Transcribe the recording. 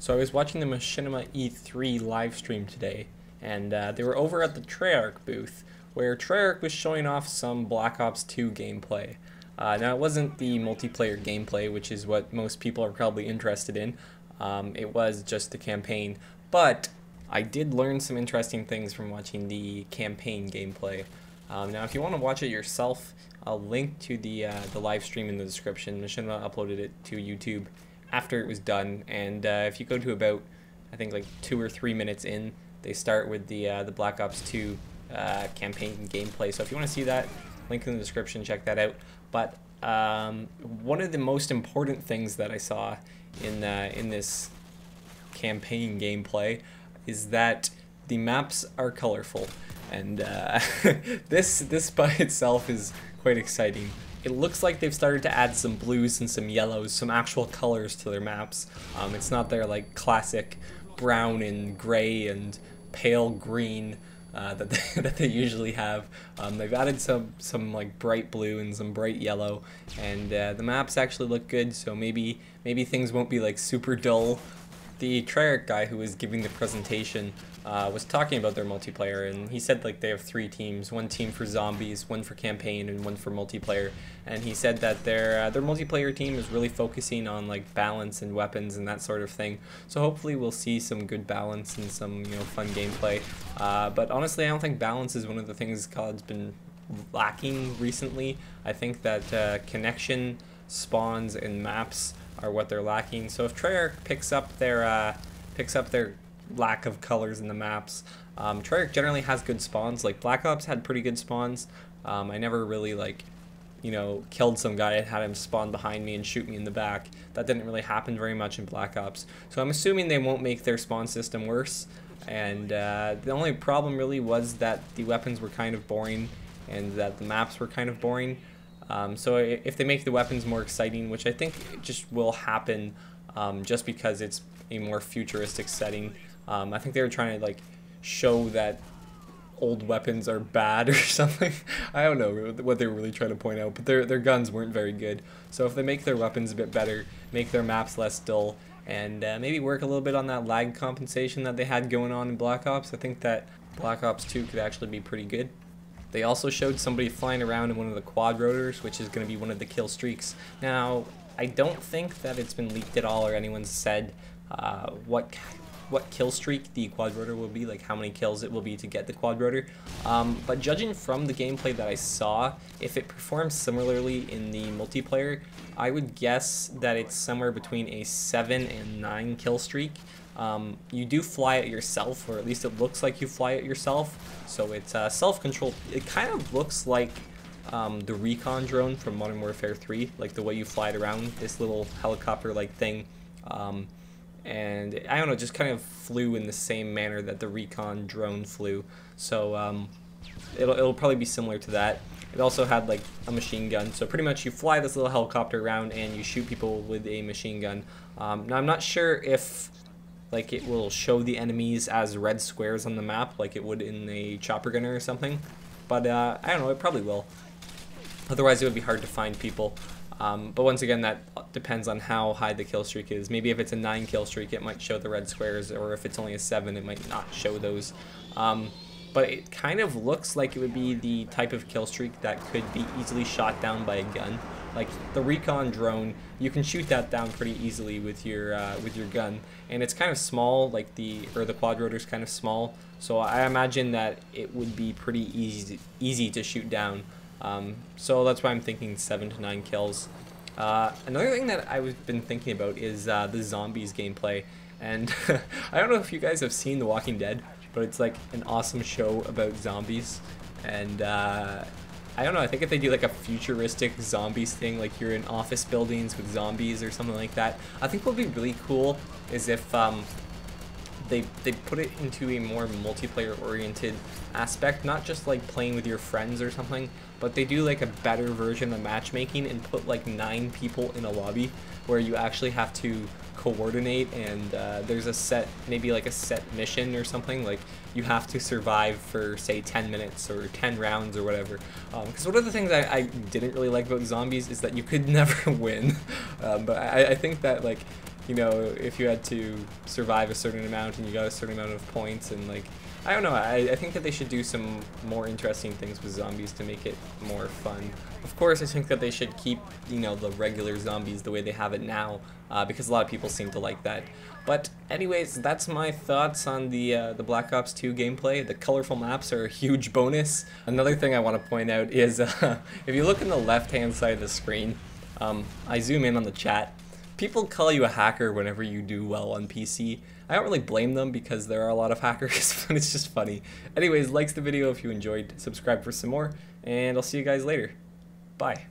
So I was watching the Machinima E3 live stream today, and they were over at the Treyarch booth, where Treyarch was showing off some Black Ops 2 gameplay. Now, it wasn't the multiplayer gameplay, which is what most people are probably interested in. It was just the campaign, but I did learn some interesting things from watching the campaign gameplay. Now, if you want to watch it yourself, I'll link to the live stream in the description. Machinima uploaded it to YouTube after it was done, and if you go to about, I think like 2 or 3 minutes in, they start with the Black Ops 2 campaign gameplay. So if you want to see that, link in the description, check that out. But one of the most important things that I saw in this campaign gameplay is that the maps are colorful, and this by itself is quite exciting. It looks like they've started to add some blues and some yellows, some actual colors to their maps. It's not their like classic brown and gray and pale green that they usually have. They've added some like bright blue and some bright yellow, and the maps actually look good. So maybe things won't be like super dull. The Treyarch guy who was giving the presentation was talking about their multiplayer, and he said like they have 3 teams: one team for zombies, one for campaign, and one for multiplayer. And he said that their multiplayer team is really focusing on like balance and weapons and that sort of thing. So hopefully we'll see some good balance and some fun gameplay. But honestly, I don't think balance is one of the things COD's been lacking recently. I think that connection, spawns, and maps are what they're lacking. So if Treyarch picks up their lack of colors in the maps, Treyarch generally has good spawns. Like Black Ops had pretty good spawns. I never really killed some guy and had him spawn behind me and shoot me in the back. That didn't really happen very much in Black Ops. So I'm assuming they won't make their spawn system worse. And the only problem really was that the weapons were kind of boring and that the maps were kind of boring. So if they make the weapons more exciting, which I think just will happen just because it's a more futuristic setting, I think they were trying to like show that old weapons are bad or something. I don't know what they were really trying to point out, but their guns weren't very good. So if they make their weapons a bit better, make their maps less dull, and maybe work a little bit on that lag compensation that they had going on in Black Ops, I think that Black Ops 2 could actually be pretty good. They also showed somebody flying around in one of the quad rotors, which is going to be one of the kill streaks. Now, I don't think that it's been leaked at all or anyone's said what kill streak the quad rotor will be, like how many kills it will be to get the quad rotor. But judging from the gameplay that I saw, if it performs similarly in the multiplayer, I would guess that it's somewhere between a 7 and 9 kill streak. You do fly it yourself, or at least it looks like you fly it yourself, so it's self-controlled. It kind of looks like the recon drone from Modern Warfare 3, like the way you fly it around, this little helicopter-like thing. And I don't know, just kind of flew in the same manner that the recon drone flew. So it'll probably be similar to that. It also had like a machine gun, so pretty much you fly this little helicopter around and you shoot people with a machine gun. Now I'm not sure if like it will show the enemies as red squares on the map like it would in a chopper gunner or something, but I don't know, it probably will. Otherwise it would be hard to find people. But once again, that depends on how high the kill streak is. Maybe if it's a 9 kill streak, it might show the red squares, or if it's only a 7, it might not show those. But it kind of looks like it would be the type of kill streak that could be easily shot down by a gun. Like the recon drone, you can shoot that down pretty easily with your gun, and it's kind of small. Like the quad rotor's kind of small, so I imagine that it would be pretty easy to shoot down. So that's why I'm thinking 7 to 9 kills. Another thing that I've been thinking about is the zombies gameplay, and I don't know if you guys have seen The Walking Dead, but it's like an awesome show about zombies, and I don't know, I think if they do like a futuristic zombies thing, like you're in office buildings with zombies or something like that, I think what would be really cool is if they put it into a more multiplayer oriented aspect, not just like playing with your friends or something, but they do like a better version of matchmaking and put like 9 people in a lobby where you actually have to coordinate, and there's a set, maybe like a set mission or something, like you have to survive for say 10 minutes or 10 rounds or whatever. Because one of the things I didn't really like about zombies is that you could never win. But I think that like you know, if you had to survive a certain amount and you got a certain amount of points, and like, I don't know, I think that they should do some more interesting things with zombies to make it more fun. Of course, I think that they should keep, you know, the regular zombies the way they have it now, because a lot of people seem to like that. But anyways, that's my thoughts on the Black Ops 2 gameplay. The colorful maps are a huge bonus. Another thing I want to point out is if you look on the left-hand side of the screen, I zoom in on the chat. People call you a hacker whenever you do well on PC. I don't really blame them because there are a lot of hackers, but it's just funny. Anyways, likes the video if you enjoyed, subscribe for some more, and I'll see you guys later. Bye.